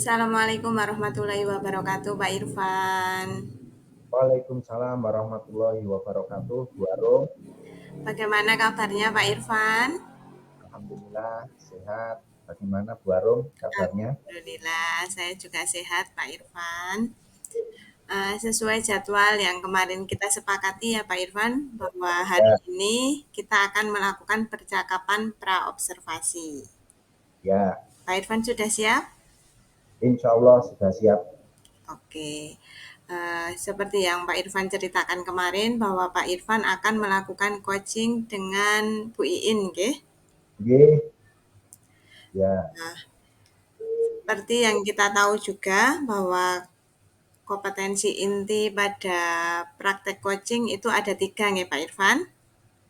Assalamualaikum warahmatullahi wabarakatuh, Pak Irfan. Waalaikumsalam warahmatullahi wabarakatuh. Bu Arum, Bagaimana kabarnya, Pak Irfan? alhamdulillah sehat. Bagaimana Bu Arum kabarnya? Alhamdulillah, saya juga sehat, Pak Irfan. Sesuai jadwal yang kemarin kita sepakati ya, Pak Irfan, bahwa hari Ya, ini kita akan melakukan percakapan pra-observasi. ya, Pak Irfan sudah siap? insya Allah sudah siap. Oke. Seperti yang Pak Irfan ceritakan kemarin bahwa Pak Irfan akan melakukan coaching dengan Bu Iin, nggih? Oke, ya, Seperti yang kita tahu juga bahwa kompetensi inti pada praktek coaching itu ada tiga nih Pak Irfan.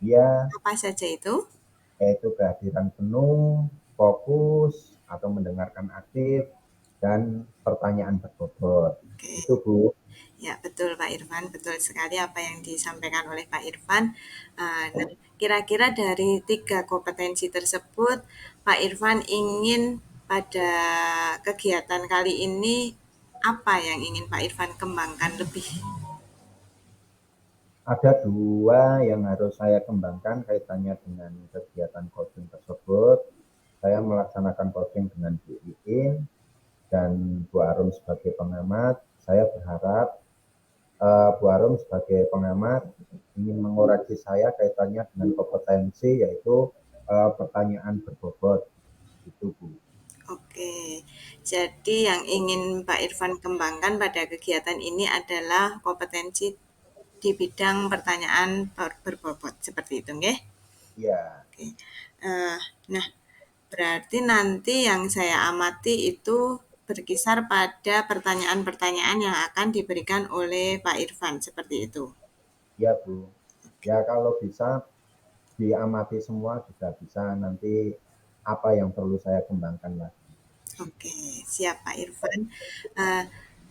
ya, Apa saja itu? yaitu kehadiran penuh, fokus, atau mendengarkan aktif, dan pertanyaan berbobot. Oke, Itu Bu. ya betul Pak Irfan, betul sekali apa yang disampaikan oleh Pak Irfan. Nah, kira-kira dari tiga kompetensi tersebut, Pak Irfan ingin pada kegiatan kali ini apa yang ingin Pak Irfan kembangkan lebih? Ada dua yang harus saya kembangkan kaitannya dengan kegiatan coaching tersebut. Saya melaksanakan coaching dengan Bu Iin dan Bu Arum sebagai pengamat. Saya berharap Bu Arum sebagai pengamat ingin mengoreksi saya kaitannya dengan kompetensi yaitu pertanyaan berbobot. Itu Bu. Oke, jadi yang ingin Pak Irfan kembangkan pada kegiatan ini adalah kompetensi di bidang pertanyaan berbobot seperti itu, nggih? Ya, Oke. Eh, nah, berarti nanti yang saya amati itu berkisar pada pertanyaan-pertanyaan yang akan diberikan oleh Pak Irfan seperti itu. ya Bu. Ya kalau bisa diamati semua juga bisa nanti apa yang perlu saya kembangkan lagi. Oke, siap Pak Irfan. Eh,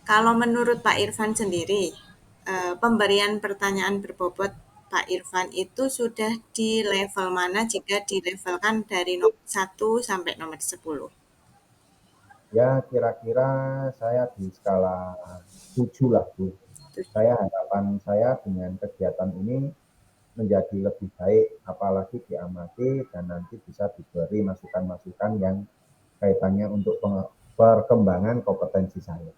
Kalau menurut Pak Irfan sendiri, pemberian pertanyaan berbobot Pak Irfan itu sudah di level mana jika dilevelkan dari nomor 1 sampai nomor 10? Ya kira-kira saya di skala 7 lah Bu. Harapan saya dengan kegiatan ini menjadi lebih baik, apalagi diamati dan nanti bisa diberi masukan-masukan yang kaitannya untuk perkembangan kompetensi saya.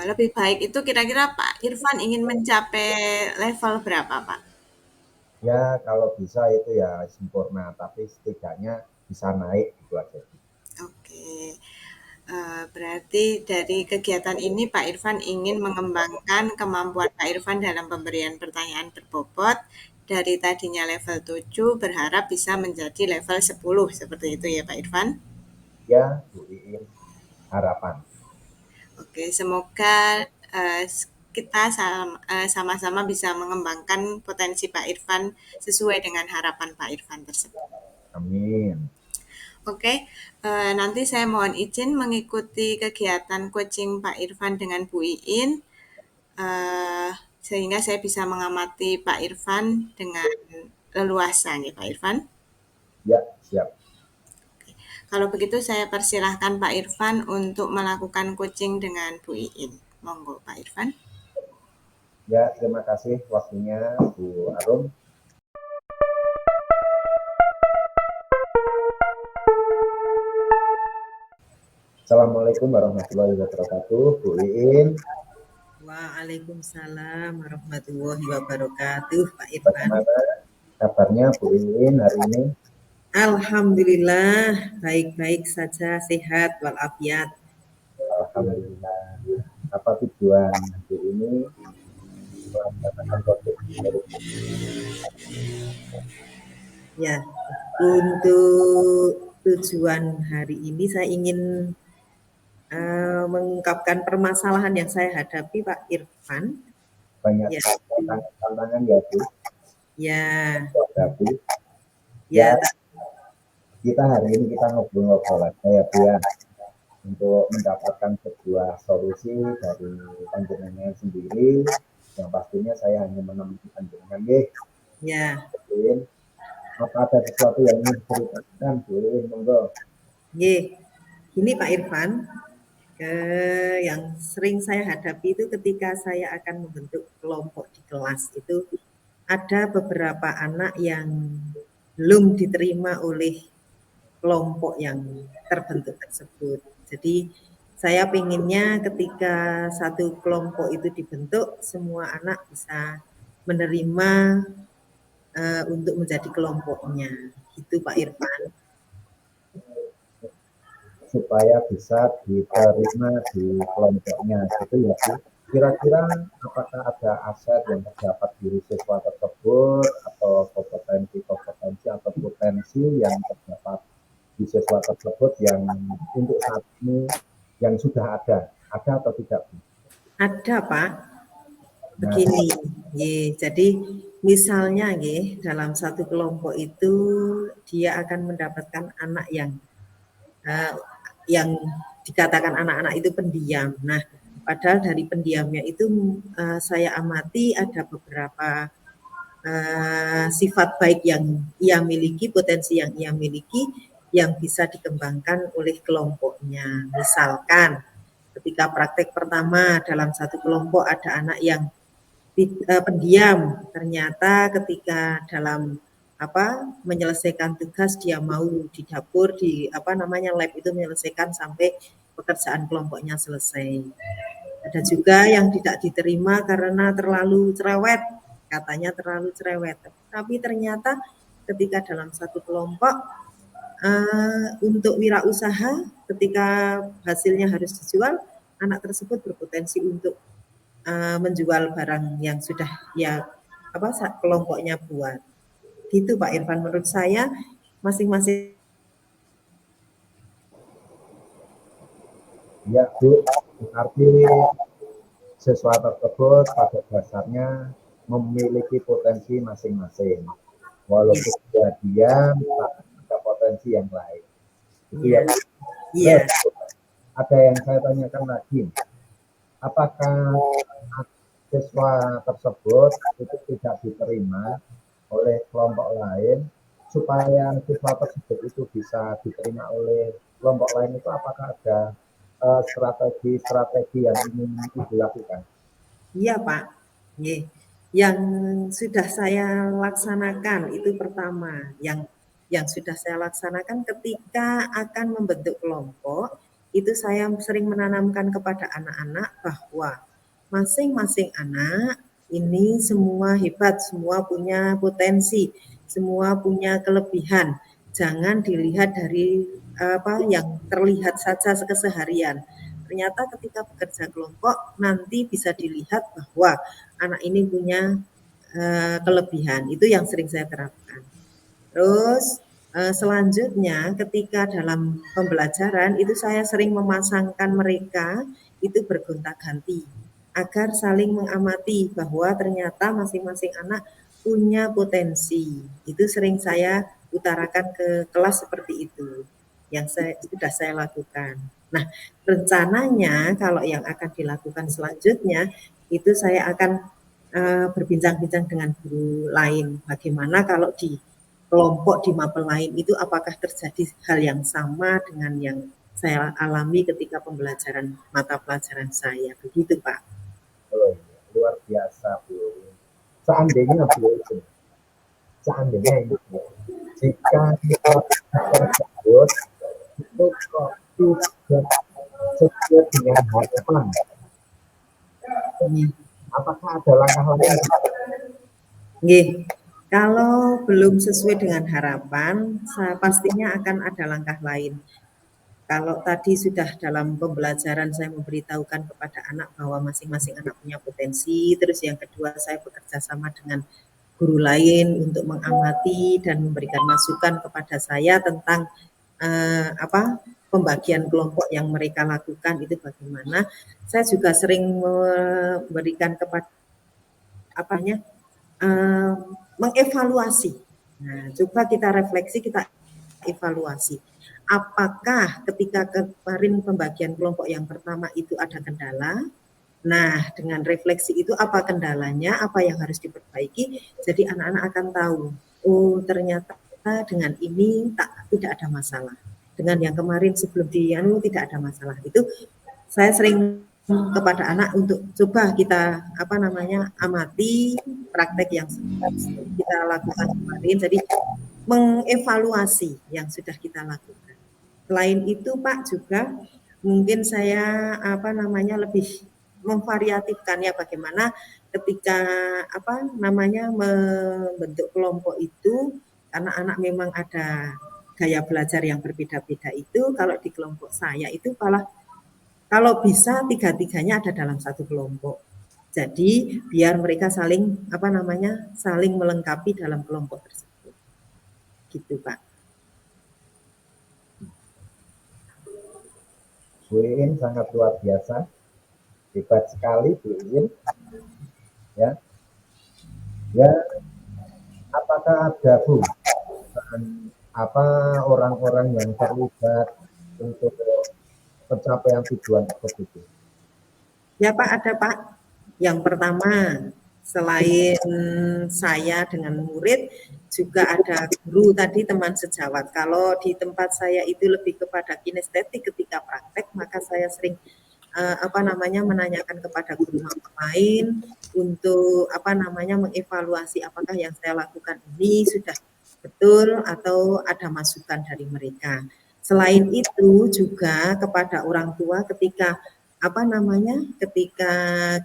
Lebih baik itu kira-kira Pak Irfan ingin mencapai level berapa, Pak? Ya kalau bisa itu ya sempurna, tapi setidaknya bisa naik itu aja. Oke. Berarti dari kegiatan ini Pak Irfan ingin mengembangkan kemampuan Pak Irfan dalam pemberian pertanyaan berbobot dari tadinya level 7 berharap bisa menjadi level 10 seperti itu ya Pak Irfan. Ya Bu Iin, harapan. Oke, semoga eh, kita sama-sama bisa mengembangkan potensi Pak Irfan sesuai dengan harapan Pak Irfan tersebut. Amin. Oke, nanti saya mohon izin mengikuti kegiatan coaching Pak Irfan dengan Bu Iin, sehingga saya bisa mengamati Pak Irfan dengan leluasa nih Pak Irfan. Ya siap. Kalau begitu saya persilahkan Pak Irfan untuk melakukan coaching dengan Bu Iin. Monggo Pak Irfan. Ya terima kasih waktunya Bu Arum. Assalamualaikum warahmatullahi wabarakatuh, Bu Iin. Waalaikumsalam warahmatullahi wabarakatuh, Pak Irfan. Bagaimana kabarnya Bu Iin hari ini? Alhamdulillah, baik-baik saja, sehat walafiat. Alhamdulillah. Apa tujuan hari ini melaksanakan proses Ya, untuk tujuan hari ini saya ingin mengungkapkan permasalahan yang saya hadapi, Pak Irfan. banyak Ya, tantangan ya Bu, ya, hadapi. ya, Ya kita hari ini kita ngobrol-ngobrol aja ya Bu ya, untuk mendapatkan sebuah solusi dari panjenengan sendiri. Yang pastinya saya hanya menemani panjenengan deh. ya. Bu Iin, apa ada sesuatu yang ingin diceritakan Bu Iin? Monggo. Ye. Ini Pak Irfan. Yang sering saya hadapi itu ketika saya akan membentuk kelompok di kelas itu ada beberapa anak yang belum diterima oleh kelompok yang terbentuk tersebut. Jadi saya pinginnya ketika satu kelompok itu dibentuk, semua anak bisa menerima untuk menjadi kelompoknya. Itu Pak Irfan. Supaya bisa diterima di kelompoknya gitu ya Bu. Kira-kira apakah ada aset yang terdapat di siswa tersebut atau kompetensi atau potensi yang terdapat di siswa tersebut yang untuk saat ini yang sudah ada atau tidak Bu? Ada Pak. Nah, Begini, jadi misalnya dalam satu kelompok itu dia akan mendapatkan anak uh, yang dikatakan anak-anak itu pendiam. Nah, padahal dari pendiamnya itu saya amati ada beberapa sifat baik yang ia miliki, potensi yang ia miliki yang bisa dikembangkan oleh kelompoknya. Misalkan ketika praktek pertama dalam satu kelompok ada anak yang pendiam, ternyata ketika dalam menyelesaikan tugas dia mau di dapur di lab itu menyelesaikan sampai pekerjaan kelompoknya selesai. Ada juga yang tidak diterima karena terlalu cerewet, katanya terlalu cerewet. Tapi ternyata ketika dalam satu kelompok untuk wirausaha ketika hasilnya harus dijual, anak tersebut berpotensi untuk menjual barang yang sudah kelompoknya buat. Gitu Pak Irfan, menurut saya masing-masing. ya Bu, arti siswa tersebut pada dasarnya memiliki potensi masing-masing. Walaupun dia ada potensi yang lain. Itu ya. Iya. Ada yang saya tanyakan lagi. Apakah siswa tersebut itu tidak diterima oleh kelompok lain supaya siswa tersebut itu bisa diterima oleh kelompok lain itu apakah ada strategi yang ingin dilakukan? Iya Pak, yang sudah saya laksanakan itu pertama, yang sudah saya laksanakan ketika akan membentuk kelompok, itu saya sering menanamkan kepada anak-anak bahwa masing-masing anak ini semua hebat, semua punya potensi, semua punya kelebihan. Jangan dilihat dari yang terlihat saja keseharian. Ternyata ketika bekerja kelompok nanti bisa dilihat bahwa anak ini punya kelebihan. Itu yang sering saya terapkan. Terus selanjutnya ketika dalam pembelajaran itu saya sering memasangkan mereka itu bergonta-ganti agar saling mengamati bahwa ternyata masing-masing anak punya potensi. Itu sering saya utarakan ke kelas seperti itu yang sudah saya lakukan. Nah, rencananya kalau yang akan dilakukan selanjutnya itu saya akan berbincang-bincang dengan guru lain. Bagaimana kalau di kelompok di mapel lain itu apakah terjadi hal yang sama dengan yang saya alami ketika pembelajaran mata pelajaran saya. Begitu Pak. Oh, luar biasa Bu. Seandainya Bu, seandainya ini Bu, jika kita tersebut itu kok tidak sesuai dengan harapan, apakah ada langkah lain? Kalau belum sesuai dengan harapan, pastinya akan ada langkah lain. Kalau tadi sudah dalam pembelajaran saya memberitahukan kepada anak bahwa masing-masing anak punya potensi, terus yang kedua saya bekerja sama dengan guru lain untuk mengamati dan memberikan masukan kepada saya tentang pembagian kelompok yang mereka lakukan itu bagaimana. Saya juga sering memberikan kepada mengevaluasi. Nah, coba kita refleksi, kita evaluasi. Apakah ketika kemarin pembagian kelompok yang pertama itu ada kendala? Nah, dengan refleksi itu apa kendalanya, apa yang harus diperbaiki, jadi anak-anak akan tahu, oh ternyata dengan ini tidak ada masalah. Dengan yang kemarin sebelum tidak ada masalah. Itu saya sering kepada anak untuk coba kita amati praktek yang kita lakukan kemarin. Jadi mengevaluasi yang sudah kita lakukan. Selain itu Pak juga mungkin saya lebih memvariatifkan ya bagaimana ketika membentuk kelompok itu karena anak memang ada gaya belajar yang berbeda-beda itu kalau di kelompok saya itu kalau bisa tiga-tiganya ada dalam satu kelompok. Jadi biar mereka saling melengkapi dalam kelompok tersebut. Gitu Pak. Bu Iin sangat luar biasa, hebat sekali Bu Iin. Ya, ya. Apakah ada Bu apa orang-orang yang terlibat untuk pencapaian tujuan tersebut? Ya Pak, ada Pak. Yang pertama, selain saya dengan murid, juga ada guru tadi teman sejawat. Kalau di tempat saya itu lebih kepada kinestetik ketika praktek, maka saya sering menanyakan kepada guru lain untuk mengevaluasi apakah yang saya lakukan ini sudah betul atau ada masukan dari mereka. Selain itu juga kepada orang tua ketika ketika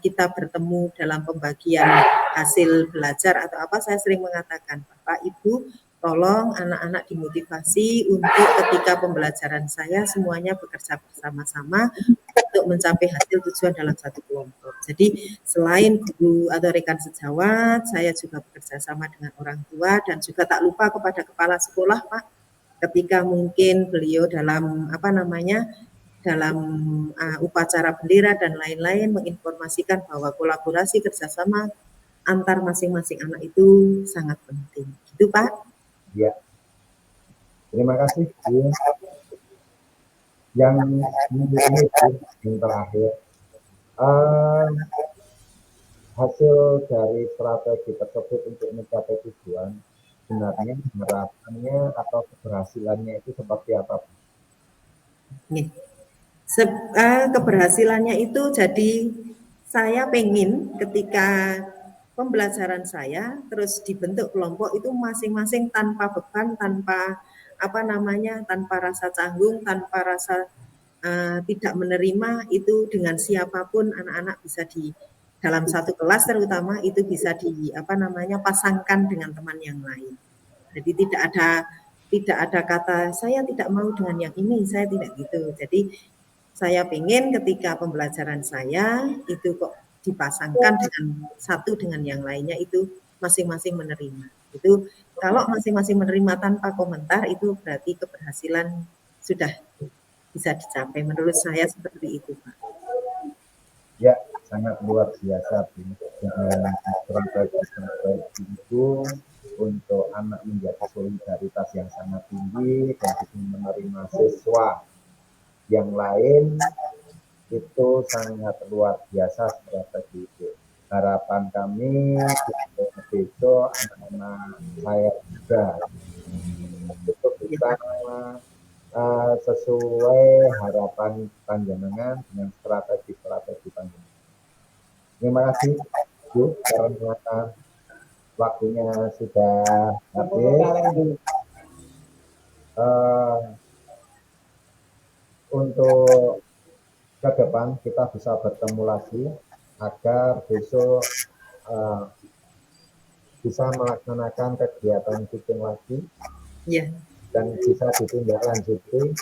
kita bertemu dalam pembagian hasil belajar atau apa, saya sering mengatakan, Bapak, Ibu, tolong anak-anak dimotivasi untuk ketika pembelajaran saya semuanya bekerja bersama-sama untuk mencapai hasil tujuan dalam satu kelompok. Jadi selain guru atau rekan sejawat, saya juga bekerja sama dengan orang tua dan juga tak lupa kepada kepala sekolah, Pak, ketika mungkin beliau dalam dalam upacara bendera dan lain-lain menginformasikan bahwa kolaborasi kerjasama antar masing-masing anak itu sangat penting. Gitu Pak. Ya, terima kasih Bu. Yang ini yang terakhir, hasil dari strategi tersebut untuk mencapai tujuan, sebenarnya harapannya atau keberhasilannya itu seperti apa? Nih. Keberhasilannya itu jadi saya pengen ketika pembelajaran saya terus dibentuk kelompok itu masing-masing tanpa beban, tanpa rasa canggung, tanpa rasa tidak menerima itu dengan siapapun anak-anak bisa di dalam satu kelas terutama itu bisa pasangkan dengan teman yang lain. Jadi tidak ada kata saya tidak mau dengan yang ini, saya tidak gitu. Jadi saya pengen ketika pembelajaran saya itu kok dipasangkan dengan satu dengan yang lainnya itu masing-masing menerima. Itu kalau masing-masing menerima tanpa komentar itu berarti keberhasilan sudah bisa dicapai. Menurut saya seperti itu, Pak. Ya, sangat luar biasa dengan strategi itu untuk anak menjadi solidaritas yang sangat tinggi dan bisa menerima siswa yang lain itu sangat luar biasa strategi itu. Harapan kami besok anak-anak saya juga itu kita sesuai harapan panjenengan dengan strategi-strategi panjenengan. Terima kasih Bu karena waktunya sudah habis. Untuk ke depan kita bisa bertemu lagi agar besok bisa melaksanakan kegiatan teaching lagi dan bisa ditindaklanjuti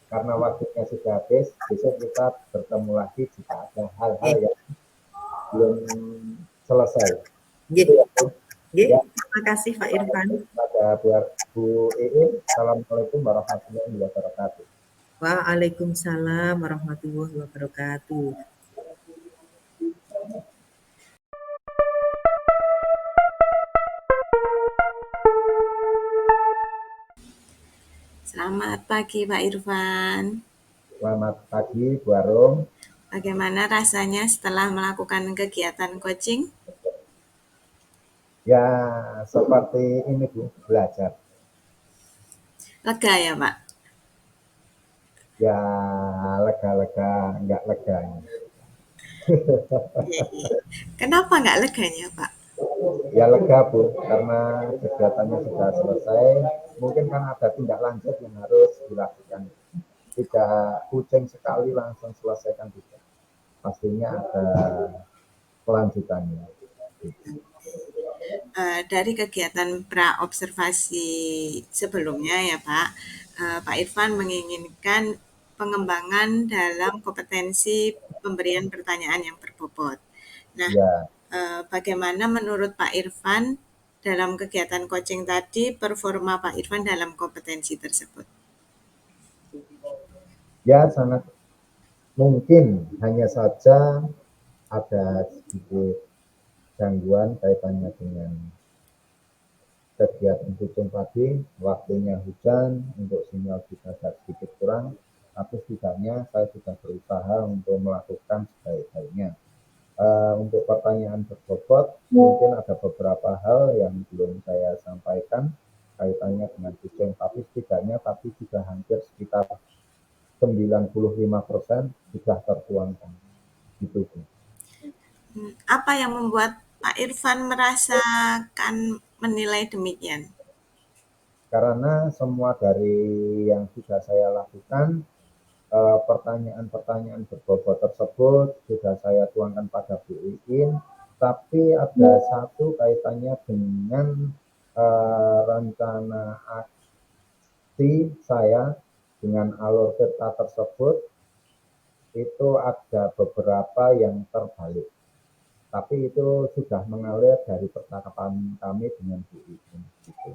karena waktunya sudah habis. Besok kita bertemu lagi jika ada hal-hal yang belum selesai. Gitu ya, Bu. Ya. Terima kasih Pak Irfan. Pada Bu Iin, Assalamualaikum warahmatullahi wabarakatuh. Waalaikumsalam warahmatullahi wabarakatuh. Selamat pagi Pak Irfan. Selamat pagi Bu Arum. Bagaimana rasanya setelah melakukan kegiatan coaching? Ya, seperti ini Bu, belajar. Lega ya Pak? Ya, lega-lega nggak leganya. Iya, iya. Kenapa nggak leganya, Pak? Ya lega Bu, karena kegiatannya sudah selesai. Mungkin kan ada tindak lanjut yang harus dilakukan. Tidak kucing sekali langsung selesaikan tidak. Pastinya ada kelanjutannya. Dari kegiatan pra-observasi sebelumnya ya Pak, Pak Irfan menginginkan pengembangan dalam kompetensi pemberian pertanyaan yang berbobot. Nah, Ya, bagaimana menurut Pak Irfan dalam kegiatan coaching tadi performa Pak Irfan dalam kompetensi tersebut? ya sangat mungkin, hanya saja ada sedikit gangguan kaitannya dengan kegiatan kucing tadi, waktunya hujan, untuk sinyal juga agak sedikit kurang, tapi setidaknya saya sudah berusaha untuk melakukan sebaik-baiknya. Untuk pertanyaan berbobot, mungkin ada beberapa hal yang belum saya sampaikan kaitannya dengan kucing, tapi setidaknya tapi sudah hampir sekitar 95% sudah tertuangkan. Gitu, Bu. Apa yang membuat Pak Irfan merasakan menilai demikian? Karena semua dari yang sudah saya lakukan, pertanyaan-pertanyaan berbobot tersebut sudah saya tuangkan pada Bu Iin, tapi ada satu kaitannya dengan rencana aksi saya dengan alur cerita tersebut, itu ada beberapa yang terbalik. Tapi itu sudah mengalir dari percakapan kami dengan Bu Iin. Gitu.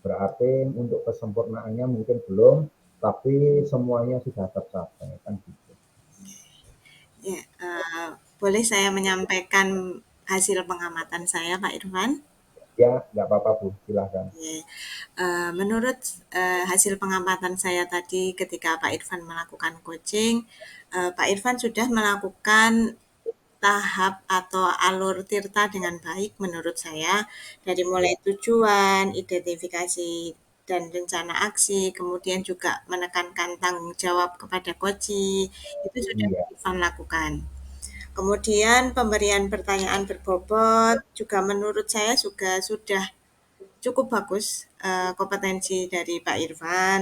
Berarti untuk kesempurnaannya mungkin belum, tapi semuanya sudah tercapai kan gitu. Ya, boleh saya menyampaikan hasil pengamatan saya, Pak Irfan? Ya, nggak apa-apa Bu, silahkan. Oke. Menurut hasil pengamatan saya tadi ketika Pak Irfan melakukan coaching, Pak Irfan sudah melakukan tahap atau alur tirta dengan baik menurut saya, dari mulai Ya, tujuan, identifikasi dan rencana aksi, kemudian juga menekankan tanggung jawab kepada coach, itu sudah Pak iya, Irfan lakukan. Kemudian pemberian pertanyaan berbobot juga menurut saya juga sudah cukup bagus, kompetensi dari Pak Irfan,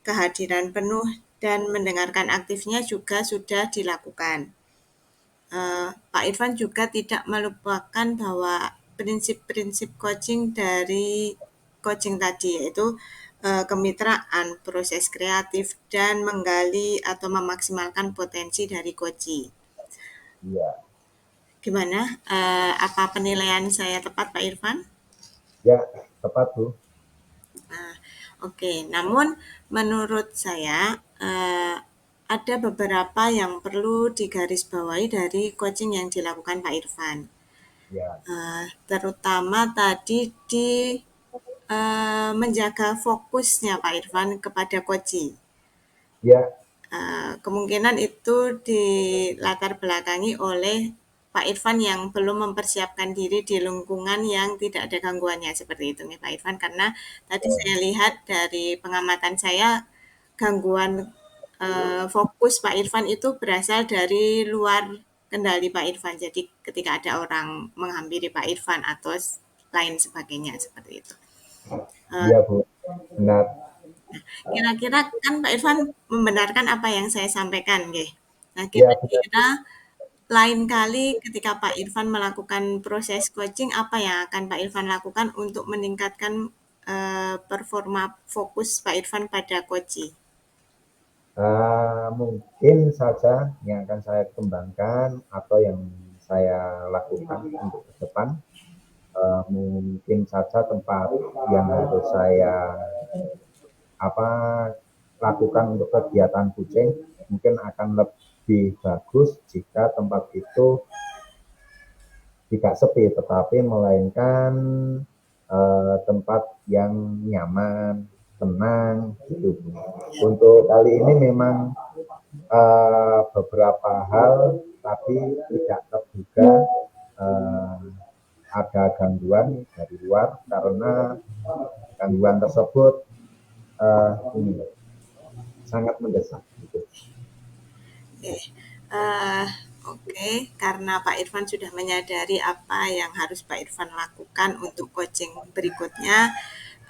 kehadiran penuh dan mendengarkan aktifnya juga sudah dilakukan. Pak Irfan juga tidak melupakan bahwa prinsip-prinsip coaching dari coaching tadi, yaitu kemitraan, proses kreatif, dan menggali atau memaksimalkan potensi dari coaching. iya, Gimana? Apa penilaian saya tepat, Pak Irfan? ya, tepat Bu. Nah, oke. Namun menurut saya ada beberapa yang perlu digarisbawahi dari coaching yang dilakukan Pak Irfan. Ya, Terutama tadi di menjaga fokusnya Pak Irfan kepada coaching. ya, Kemungkinan itu dilatar belakangi oleh Pak Irfan yang belum mempersiapkan diri di lingkungan yang tidak ada gangguannya seperti itu nih Pak Irfan, karena tadi saya lihat dari pengamatan saya gangguan fokus Pak Irfan itu berasal dari luar kendali Pak Irfan. Jadi ketika ada orang menghampiri Pak Irfan atau lain sebagainya seperti itu. Eh, iya Bu. Benar. Kira-kira kan Pak Irfan membenarkan apa yang saya sampaikan, nggih. Nah, Ya, benar. kira-kira lain kali ketika Pak Irfan melakukan proses coaching, apa yang akan Pak Irfan lakukan untuk meningkatkan performa fokus Pak Irfan pada coaching? Mungkin saja yang akan saya kembangkan atau yang saya lakukan untuk ke depan, mungkin saja tempat yang harus saya apa lakukan untuk kegiatan kucing mungkin akan lebih bagus jika tempat itu tidak sepi, tetapi melainkan tempat yang nyaman, tenang, gitu. Untuk kali ini memang beberapa hal, tapi tidak terduga eh, ada gangguan dari luar karena gangguan tersebut ini sangat mendesak. Gitu. Oke, eh, oke, karena Pak Irfan sudah menyadari apa yang harus Pak Irfan lakukan untuk coaching berikutnya,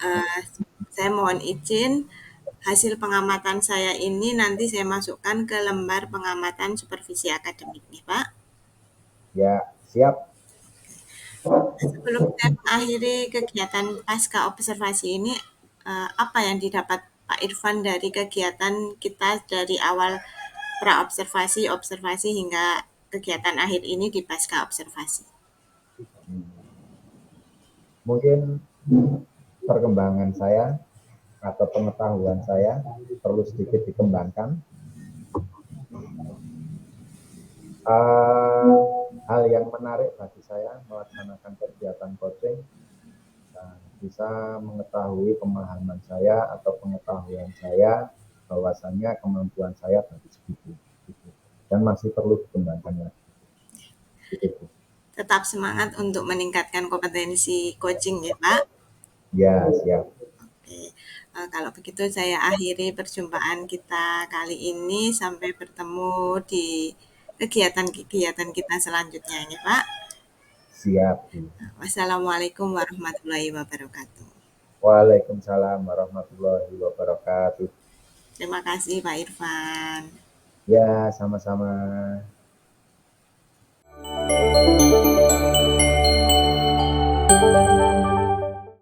eh, saya mohon izin hasil pengamatan saya ini nanti saya masukkan ke lembar pengamatan supervisi akademik nih Pak. Ya, siap. Sebelum saya mengakhiri kegiatan pasca observasi ini, apa yang didapat Pak Irfan dari kegiatan kita dari awal pra-observasi, observasi hingga kegiatan akhir ini di pasca observasi? Hmm. Mungkin perkembangan saya atau pengetahuan saya perlu sedikit dikembangkan. Hal yang menarik bagi saya melaksanakan kegiatan coaching, bisa mengetahui pemahaman saya atau pengetahuan saya bahwasannya kemampuan saya baru segitu, gitu. Dan masih perlu dikembangkan lagi. Gitu. Tetap semangat untuk meningkatkan kompetensi coaching ya Pak. Ya, siap. Oke, kalau begitu saya akhiri perjumpaan kita kali ini sampai bertemu di kegiatan-kegiatan kita selanjutnya ya Pak. Siap. Wassalamualaikum warahmatullahi wabarakatuh. Waalaikumsalam warahmatullahi wabarakatuh. Terima kasih Pak Irfan. Ya, sama-sama.